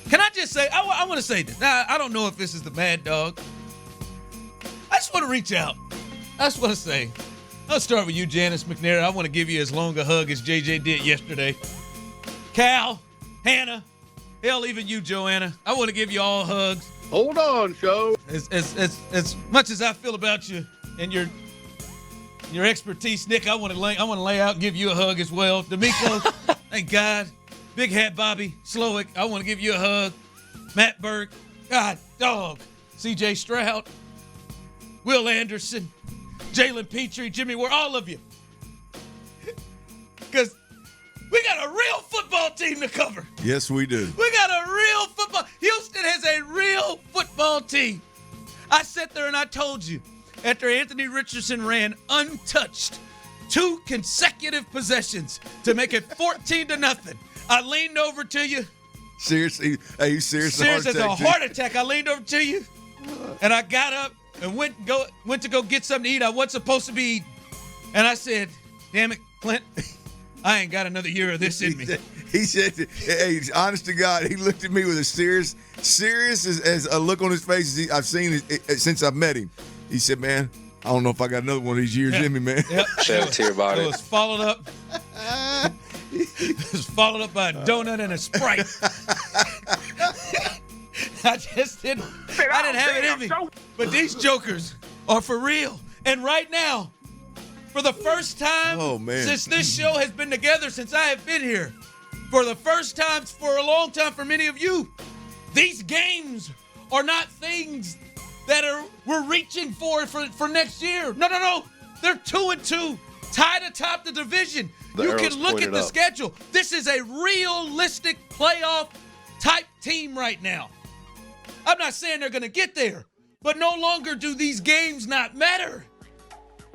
Can I just say, I want to say this. Now, I don't know if this is the Mad Dog. I just want to reach out. I just want to say, I'll start with you, Janice McNair. I want to give you as long a hug as JJ did yesterday. Cal, Hannah, hell, even you, Joanna. I want to give you all hugs. Hold on, show. As much as I feel about you and your expertise, Nick, I want to lay out and give you a hug as well. D'Amico, thank God. Big Hat Bobby Slowick, I want to give you a hug. Matt Burke, God, dog. CJ Stroud, Will Anderson, Jalen Petrie, Jimmy Ward, all of you. Because we got a real football team to cover. Yes, we do. We got a real football. Houston has a real football team. I sat there and I told you, after Anthony Richardson ran untouched 2 consecutive possessions to make it 14-0, I leaned over to you. Seriously? Are you serious? Serious as a heart attack. I leaned over to you, and I got up and went to go get something to eat. I wasn't supposed to be eating. And I said, damn it, Clint, I ain't got another year of this in me. He said, hey, honest to God, he looked at me with a serious as a look on his face as I've seen it since I've met him. He said, man, I don't know if I got another one of these years in me, man. Yep. Shed a tear about it. It was followed up. It was followed up by a donut and a Sprite. I just didn't. I didn't have it in me. But these jokers are for real. And right now, for the first time since this show has been together, since I have been here, for the first time for a long time for many of you, these games are not things that we're reaching for next year. No. They're 2-2, tied atop the division. You can look at the schedule. This is a realistic playoff type team right now. I'm not saying they're going to get there, but no longer do these games not matter.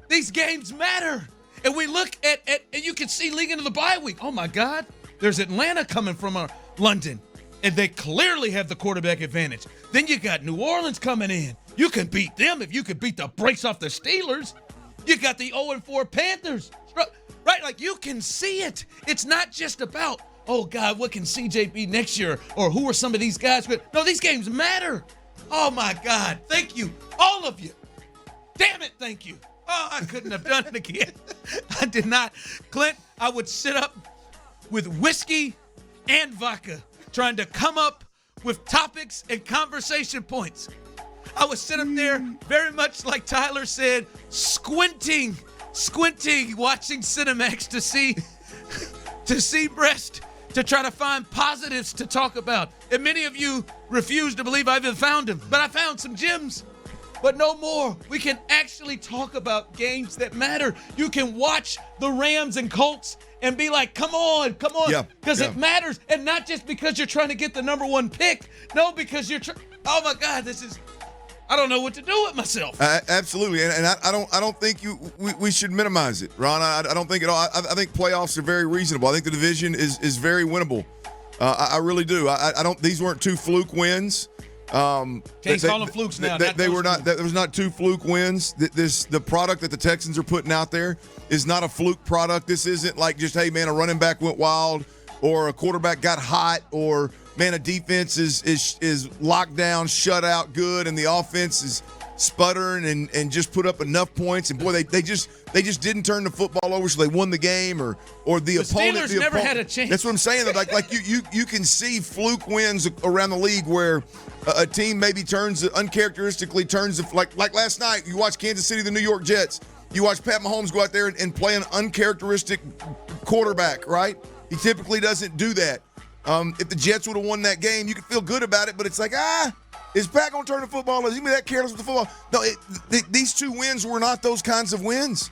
These games matter. And we look at and you can see leading into the bye week. Oh, my God. There's Atlanta coming from London, and they clearly have the quarterback advantage. Then you got New Orleans coming in. You can beat them if you could beat the brakes off the Steelers. You got the 0-4 Panthers. Right? Like, you can see it. It's not just about, oh, God, what can CJ be next year? Or who are some of these guys? No, these games matter. Oh, my God. Thank you. All of you. Damn it, thank you. Oh, I couldn't have done it again. I did not. Clint, I would sit up with whiskey and vodka trying to come up with topics and conversation points. I would sit up there very much like Tyler said, squinting, watching Cinemax to see breast, to try to find positives to talk about. And many of you refuse to believe I even found them, but I found some gems. But no more. We can actually talk about games that matter. You can watch the Rams and Colts and be like, come on. Because it matters. And not just because you're trying to get the number 1 pick. No, because oh my God, I don't know what to do with myself. Absolutely. And I don't think we should minimize it, Ron. I don't think at all. I think playoffs are very reasonable. I think the division is very winnable. I really do. These weren't 2 fluke wins. Can't call them flukes now. They were not. There was not 2 fluke wins. The product that the Texans are putting out there is not a fluke product. This isn't like just, hey man, a running back went wild, or a quarterback got hot, or man, a defense is locked down, shut out good, and the offense is sputtering and just put up enough points. And boy, they just didn't turn the football over, so they won the game, or the opponent. Steelers never had a chance. That's what I'm saying. Like you can see fluke wins around the league where a team maybe uncharacteristically turns like last night. You watch Kansas City, the New York Jets. You watch Pat Mahomes go out there and play an uncharacteristic quarterback, right? He typically doesn't do that. If the Jets would have won that game, you could feel good about it, but it's like, is Pat going to turn the football? Is he that careless with the football? No, these 2 wins were not those kinds of wins.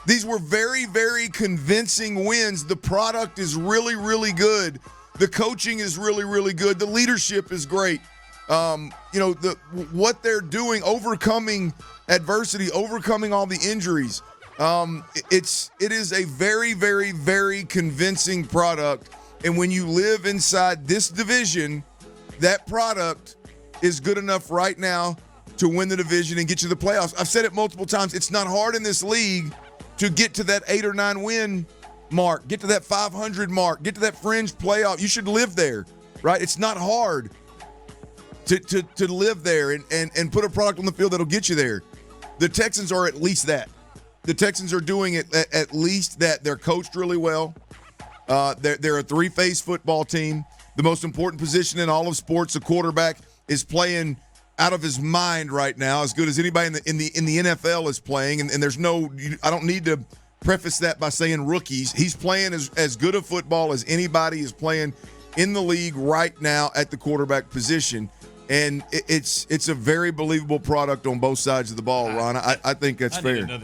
These were very, very convincing wins. The product is really, really good. The coaching is really, really good. The leadership is great. What they're doing, overcoming adversity, overcoming all the injuries. It is a very, very, very convincing product. And when you live inside this division, that product is good enough right now to win the division and get you to the playoffs. I've said it multiple times. It's not hard in this league to get to that 8 or 9 win mark, get to that 500 mark, get to that fringe playoff. You should live there. right? It's not hard to live there and put a product on the field that'll get you there. The Texans are at least that. The Texans are doing it at least that. They're coached really well. They're a three-phase football team. The most important position in all of sports, the quarterback, is playing out of his mind right now, as good as anybody in the NFL is playing. And there's I don't need to preface that by saying rookies. He's playing as good a football as anybody is playing in the league right now at the quarterback position. And it's a very believable product on both sides of the ball, Ron. I think that's fair.